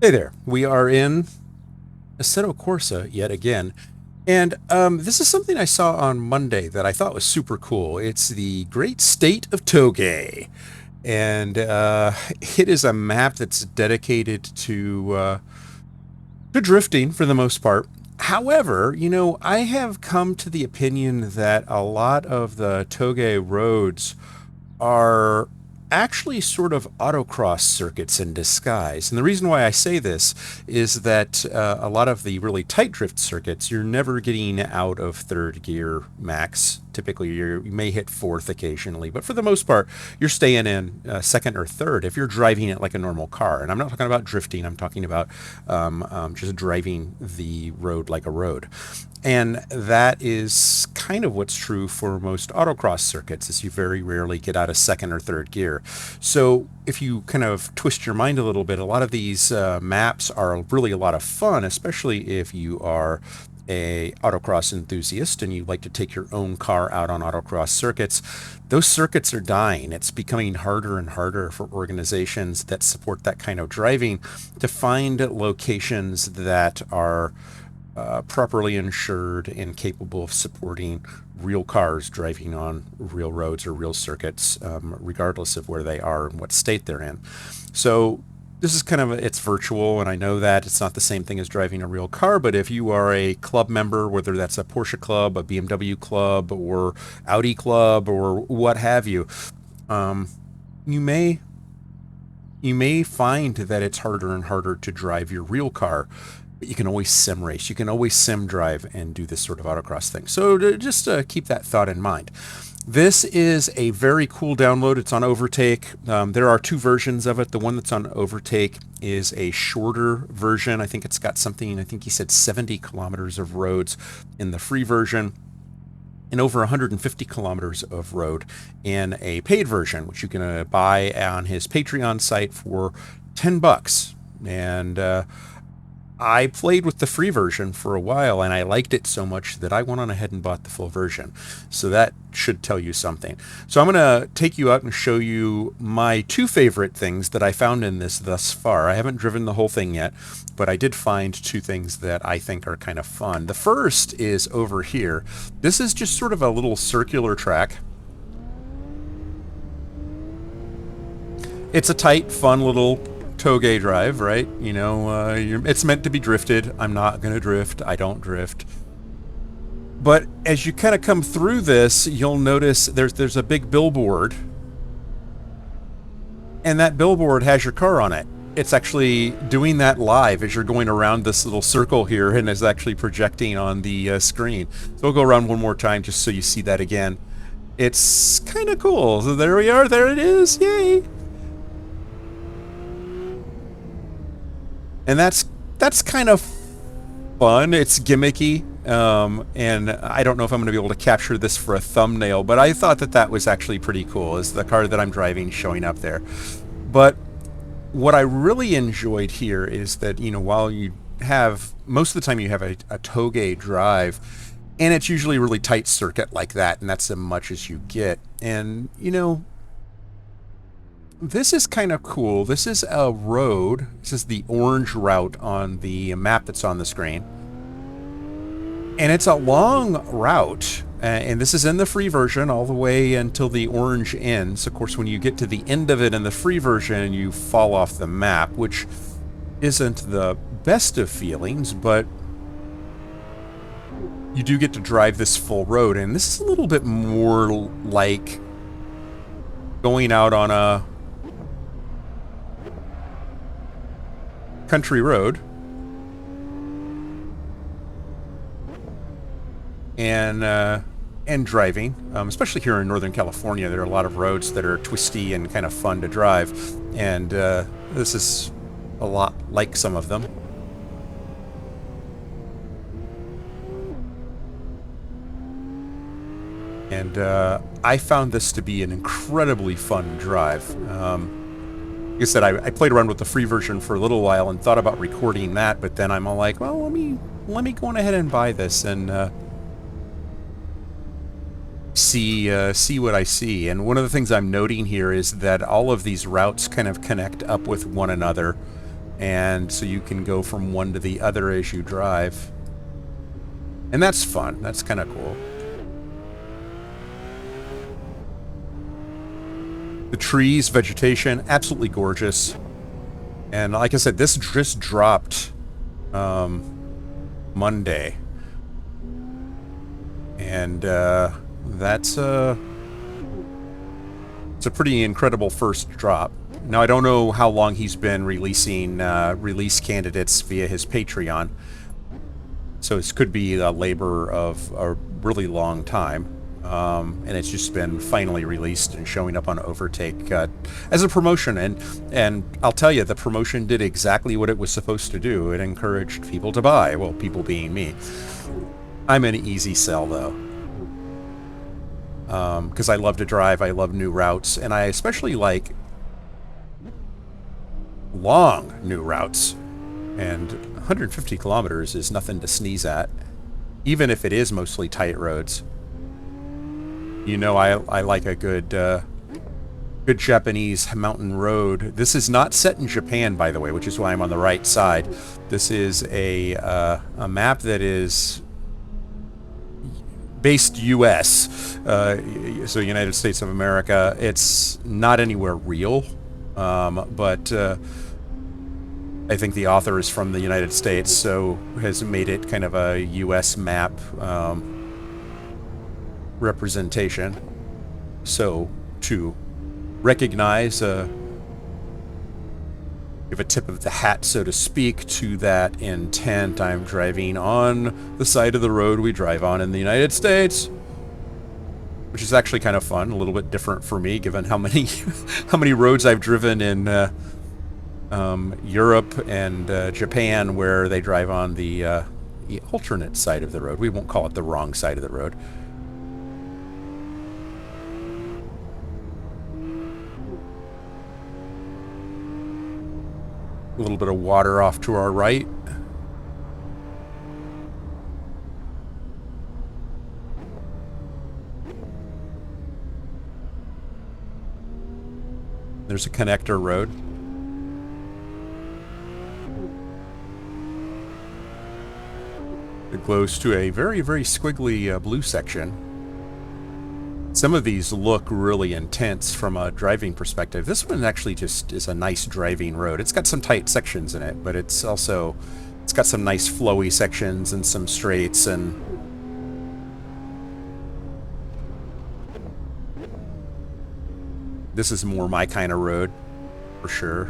Hey there. We are in Assetto Corsa yet again. And this is something I saw on Monday that I thought was super cool. It's the Great State of Togue. And it is a map that's dedicated to drifting for the most part. However, I have come to the opinion that a lot of the Toge roads are actually sort of autocross circuits in disguise. And the reason why I say this is that a lot of the really tight drift circuits, you're never getting out of third gear max. Typically, you may hit fourth occasionally, but for the most part, you're staying in second or third if you're driving it like a normal car. And I'm not talking about drifting, I'm talking about just driving the road like a road. And that is kind of what's true for most autocross circuits, is you very rarely get out of second or third gear. So if you kind of twist your mind a little bit, a lot of these maps are really a lot of fun, especially if you are a autocross enthusiast and you like to take your own car out on autocross circuits. Those circuits are dying. It's becoming harder and harder for organizations that support that kind of driving to find locations that are properly insured and capable of supporting real cars driving on real roads or real circuits, regardless of where they are and what state they're in. So this is kind of it's virtual, and I know that it's not the same thing as driving a real car, but if you are a club member, whether that's a Porsche club, a BMW club, or Audi club, or what have you, you may you may find that it's harder and harder to drive your real car. But you can always sim race. You can always sim drive and do this sort of autocross thing. So just keep that thought in mind. This is a very cool download. It's on Overtake. There are two versions of it. The one that's on Overtake is a shorter version. I think it's got something, I think he said 70 kilometers of roads in the free version, and over 150 kilometers of road in a paid version, which you can buy on his Patreon site for $10. And I played with the free version for a while, and I liked it so much that I went on ahead and bought the full version. So that should tell you something. So I'm going to take you out and show you my two favorite things that I found in this thus far. I haven't driven the whole thing yet, but I did find two things that I think are kind of fun. The first is over here. This is just sort of a little circular track. It's a tight, fun little Toge drive, right? It's meant to be drifted. I'm not going to drift. I don't drift. But as you kind of come through this, you'll notice there's a big billboard, and that billboard has your car on it. It's actually doing that live as you're going around this little circle here, and is actually projecting on the screen. So we'll go around one more time just so you see that again. It's kind of cool. So there we are. There it is. Yay! And that's kind of fun. It's gimmicky, and I don't know if I'm going to be able to capture this for a thumbnail, but I thought that was actually pretty cool, is the car that I'm driving showing up there. But what I really enjoyed here is that, while you have, most of the time you have a Toge drive, and it's usually a really tight circuit like that, and that's as much as you get. And, this is kind of cool. This is a road. This is the orange route on the map that's on the screen. And it's a long route. And this is in the free version all the way until the orange ends. Of course, when you get to the end of it in the free version, you fall off the map, which isn't the best of feelings, but you do get to drive this full road. And this is a little bit more like going out on a country road and driving, especially here in Northern California. There are a lot of roads that are twisty and kind of fun to drive, and this is a lot like some of them. And I found this to be an incredibly fun drive. Like I said, I played around with the free version for a little while and thought about recording that, but then I'm all like, well, let me go on ahead and buy this and see what I see. And one of the things I'm noting here is that all of these routes kind of connect up with one another, and so you can go from one to the other as you drive. And that's fun. That's kind of cool. The trees, vegetation, absolutely gorgeous. And like I said, this just dropped Monday. And it's a pretty incredible first drop. Now, I don't know how long he's been releasing release candidates via his Patreon. So this could be a labor of a really long time. And it's just been finally released and showing up on Overtake as a promotion. And I'll tell you, the promotion did exactly what it was supposed to do. It encouraged people to buy. Well, people being me. I'm an easy sell, though. Because I love to drive, I love new routes, and I especially like long new routes. And 150 kilometers is nothing to sneeze at, even if it is mostly tight roads. You know, I like a good Japanese mountain road. This is not set in Japan, by the way, which is why I'm on the right side. This is a map that is based U.S., so United States of America. It's not anywhere real, but I think the author is from the United States, so has made it kind of a U.S. map representation. So to recognize, give a tip of the hat, so to speak, to that intent, I'm driving on the side of the road we drive on in the United States, which is actually kind of fun, a little bit different for me, given how many how many roads I've driven in Europe and Japan, where they drive on the alternate side of the road. We won't call it the wrong side of the road. A little bit of water off to our right. There's a connector road. It glows to a very, very squiggly blue section. Some of these look really intense from a driving perspective. This one actually just is a nice driving road. It's got some tight sections in it, but it's got some nice flowy sections and some straights, and this is more my kind of road, for sure.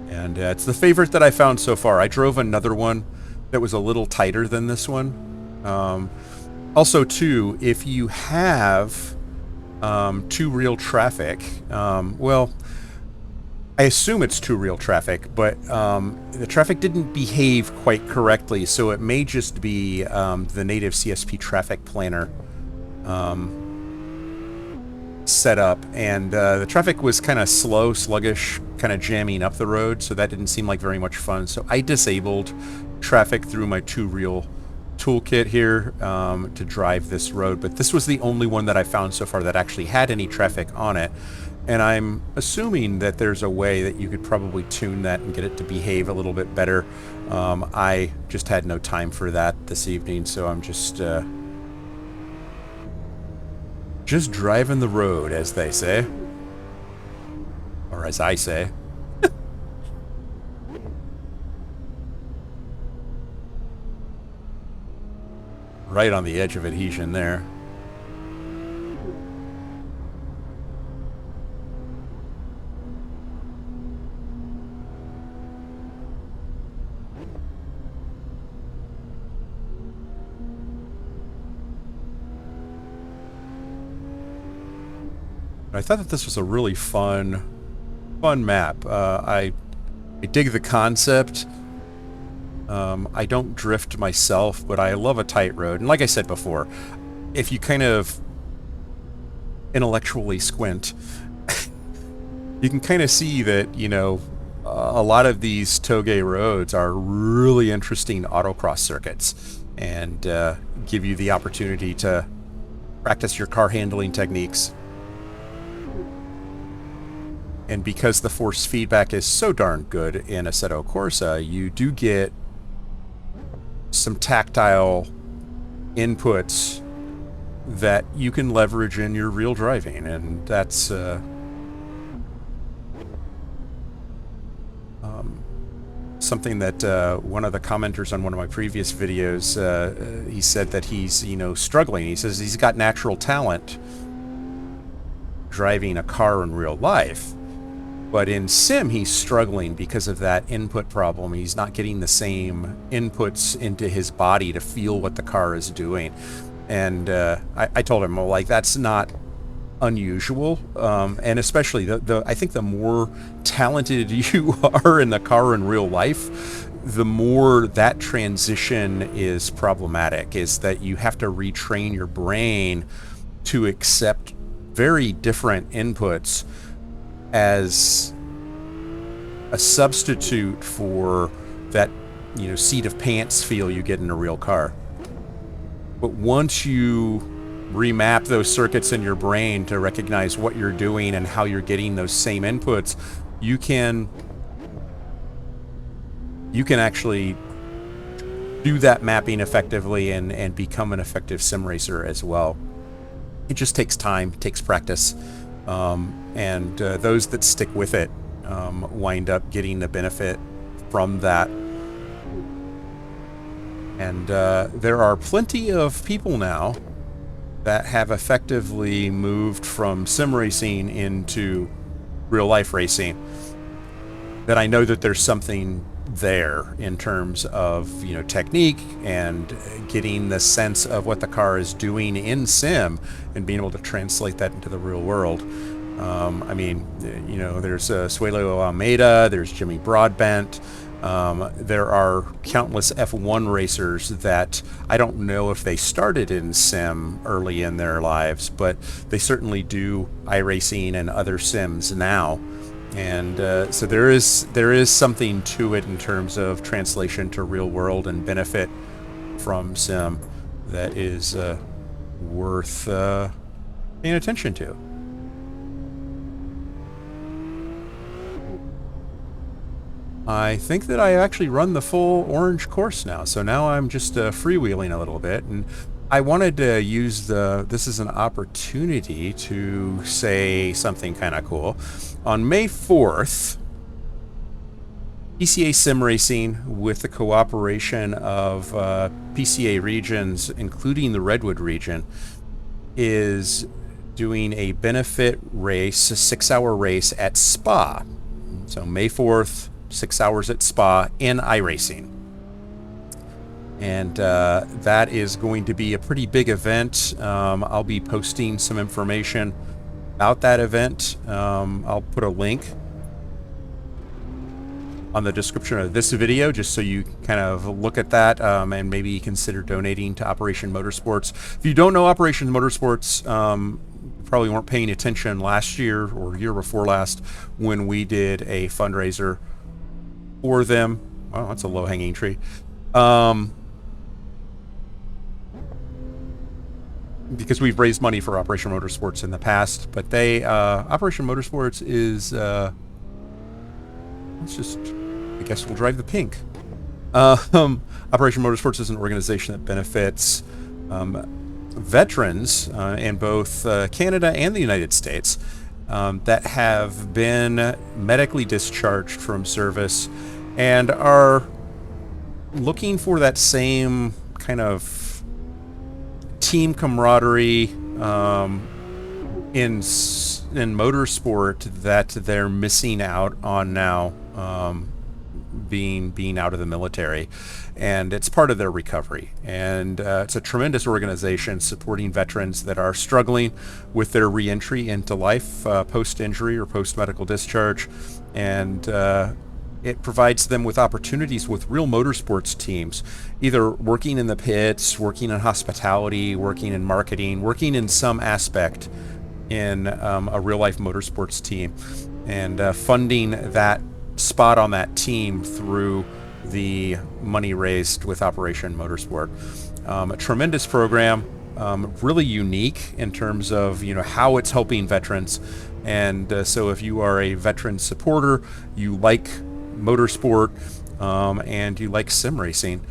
And it's the favorite that I found so far. I drove another one that was a little tighter than this one. Also, too, if you have two-real traffic, well, I assume it's two-real traffic, but the traffic didn't behave quite correctly, so it may just be the native CSP traffic planner set up, and the traffic was kind of slow, sluggish, kind of jamming up the road, so that didn't seem like very much fun. So I disabled traffic through my two-reel toolkit here to drive this road, but this was the only one that I found so far that actually had any traffic on it, and I'm assuming that there's a way that you could probably tune that and get it to behave a little bit better. I just had no time for that this evening, so I'm just driving the road, as they say. Or as I say. Right on the edge of adhesion there. I thought that this was a really fun map. I dig the concept. I don't drift myself, but I love a tight road. And like I said before, if you kind of intellectually squint, you can kind of see that, you know, a lot of these Togue roads are really interesting autocross circuits, and give you the opportunity to practice your car handling techniques. And because the force feedback is so darn good in Assetto Corsa, you do get some tactile inputs that you can leverage in your real driving, and that's something that one of the commenters on one of my previous videos, he said that he's, struggling. He says he's got natural talent driving a car in real life, but in sim he's struggling because of that input problem. He's not getting the same inputs into his body to feel what the car is doing. And I told him, well, like, that's not unusual, and especially I think the more talented you are in the car in real life, the more that transition is problematic, is that you have to retrain your brain to accept very different inputs as a substitute for that, seat of pants feel you get in a real car. But once you remap those circuits in your brain to recognize what you're doing and how you're getting those same inputs, you can actually do that mapping effectively and become an effective sim racer as well. It just takes time, takes practice, and those that stick with it wind up getting the benefit from that. And there are plenty of people now that have effectively moved from sim racing into real life racing, that I know that there's something there in terms of, technique and getting the sense of what the car is doing in sim and being able to translate that into the real world. I mean, there's Suelo Almeida, there's Jimmy Broadbent. There are countless F1 racers that I don't know if they started in sim early in their lives, but they certainly do iRacing and other sims now. And so there is something to it in terms of translation to real world and benefit from sim that is worth paying attention to. I think that I actually run the full orange course now, so now I'm just freewheeling a little bit, and I wanted to use this as an opportunity to say something kind of cool. On May 4th, PCA Sim Racing, with the cooperation of PCA regions, including the Redwood region, is doing a benefit race, a 6-hour race at Spa. So May 4th, 6 hours at Spa in iRacing. And that is going to be a pretty big event. I'll be posting some information about that event. I'll put a link on the description of this video just so you kind of look at that and maybe consider donating to Operation Motorsports. If you don't know Operation Motorsports, you probably weren't paying attention last year or year before last when we did a fundraiser for them. Wow, that's a low-hanging tree. Because we've raised money for Operation Motorsports in the past, but Operation Motorsports is, I guess we'll drive the pink. Operation Motorsports is an organization that benefits veterans in both Canada and the United States that have been medically discharged from service and are looking for that same kind of team camaraderie in motorsport that they're missing out on now, being out of the military, and it's part of their recovery. And it's a tremendous organization supporting veterans that are struggling with their reentry into life post-injury or post-medical discharge, and it provides them with opportunities with real motorsports teams, either working in the pits, working in hospitality, working in marketing, working in some aspect in a real-life motorsports team, and funding that spot on that team through the money raised with Operation Motorsport. A tremendous program, really unique in terms of how it's helping veterans. And so if you are a veteran supporter, you like motorsport, and you like sim racing,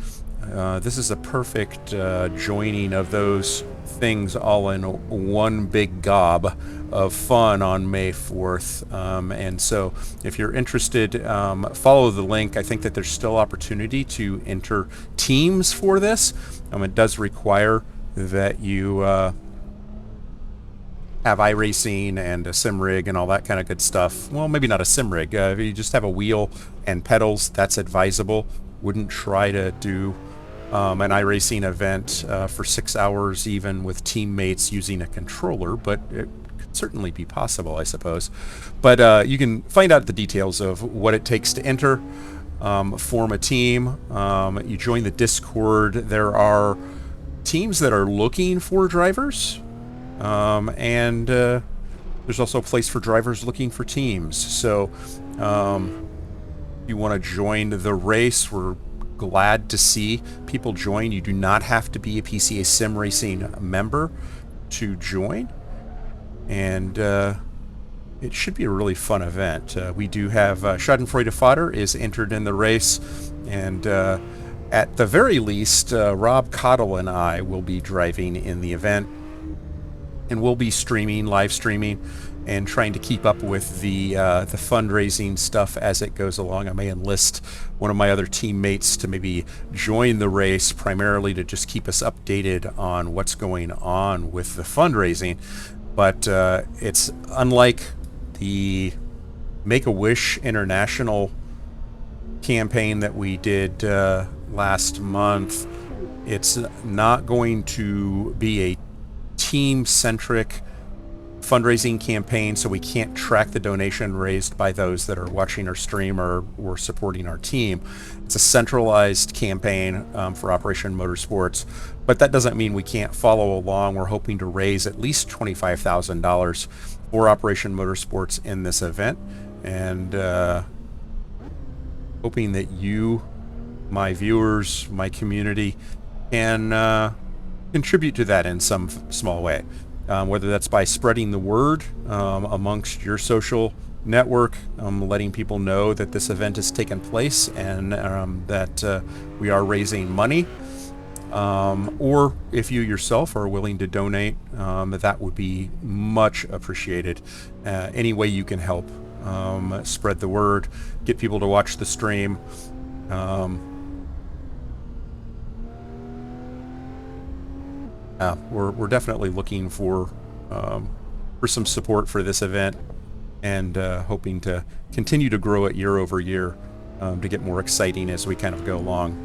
this is a perfect joining of those things all in one big gob of fun on May 4th. And so if you're interested, follow the link. I think that there's still opportunity to enter teams for this. It does require that you have iRacing and a sim rig and all that kind of good stuff. Well, maybe not a sim rig. If you just have a wheel and pedals, that's advisable. Wouldn't try to do an iRacing event for 6 hours even with teammates using a controller, but it could certainly be possible, I suppose. But you can find out the details of what it takes to enter, form a team. You join the Discord. There are teams that are looking for drivers, and there's also a place for drivers looking for teams. So if you want to join the race, we're glad to see people join. You do not have to be a PCA Sim Racing member to join, and it should be a really fun event. We do have Schadenfreude Fodder is entered in the race, and at the very least, Rob Cottle and I will be driving in the event, and we'll be streaming, live streaming, and trying to keep up with the fundraising stuff as it goes along. I may enlist one of my other teammates to maybe join the race, primarily to just keep us updated on what's going on with the fundraising. But it's unlike the Make-A-Wish International campaign that we did last month. It's not going to be a team-centric fundraising campaign, so we can't track the donation raised by those that are watching our stream or supporting our team. It's a centralized campaign for Operation Motorsports, but that doesn't mean we can't follow along. We're hoping to raise at least $25,000 for Operation Motorsports in this event, and hoping that you, my viewers, my community, can contribute to that in some small way. Whether that's by spreading the word amongst your social network, letting people know that this event has taken place and that we are raising money, or if you yourself are willing to donate, that would be much appreciated. Any way you can help spread the word, get people to watch the stream. We're definitely looking for some support for this event, and hoping to continue to grow it year over year to get more exciting as we kind of go along.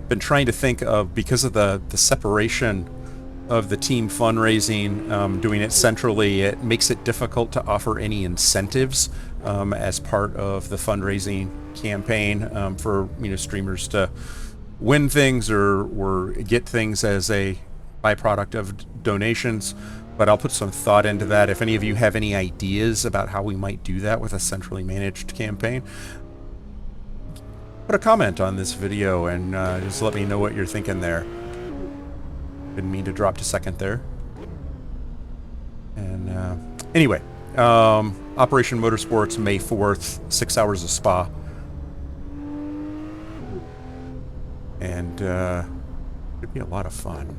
Been trying to think of, because of the separation of the team fundraising, doing it centrally, it makes it difficult to offer any incentives as part of the fundraising campaign for streamers to win things or get things as a byproduct of donations. But I'll put some thought into that. If any of you have any ideas about how we might do that with a centrally managed campaign, put a comment on this video and just let me know what you're thinking there. Didn't mean to drop to second there. And anyway, Operation Motorsports, May 4th, 6 hours of spa. And it'd be a lot of fun.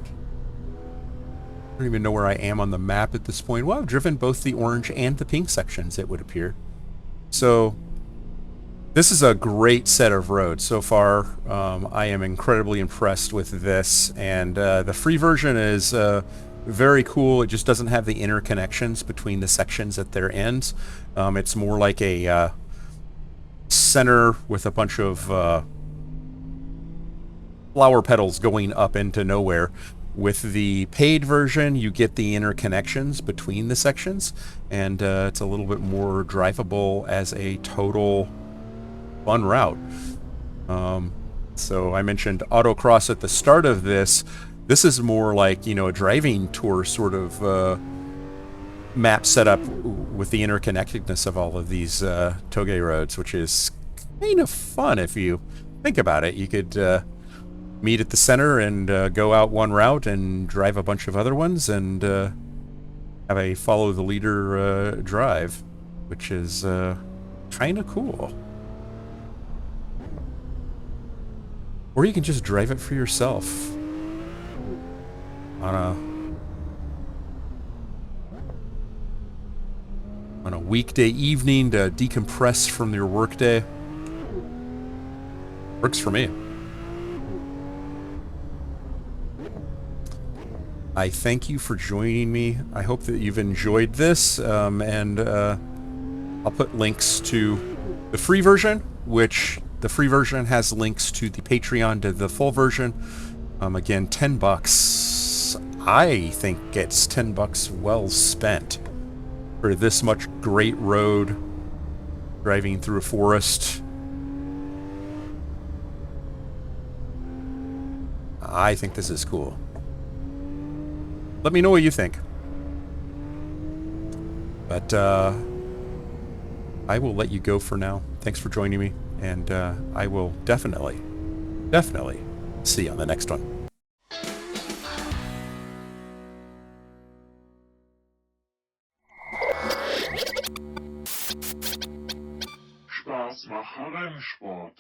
I don't even know where I am on the map at this point. Well, I've driven both the orange and the pink sections, it would appear. So this is a great set of roads so far. I am incredibly impressed with this, and the free version is very cool. It just doesn't have the interconnections between the sections at their ends. It's more like a center with a bunch of flower petals going up into nowhere. With the paid version, you get the interconnections between the sections, and it's a little bit more drivable as a total fun route. So I mentioned autocross at the start of this. This is more like, a driving tour sort of map setup with the interconnectedness of all of these Togue roads, which is kind of fun if you think about it. You could meet at the center and go out one route and drive a bunch of other ones, and have a follow the leader drive, which is kind of cool. Or you can just drive it for yourself on a weekday evening to decompress from your workday. Works for me. I thank you for joining me. I hope that you've enjoyed this, and I'll put links to the free version, which the free version has links to the Patreon to the full version. Again, $10. I think it's $10 well spent for this much great road, driving through a forest. I think this is cool. Let me know what you think. But I will let you go for now. Thanks for joining me, and I will definitely see you on the next one. Spaß mache Rennsport.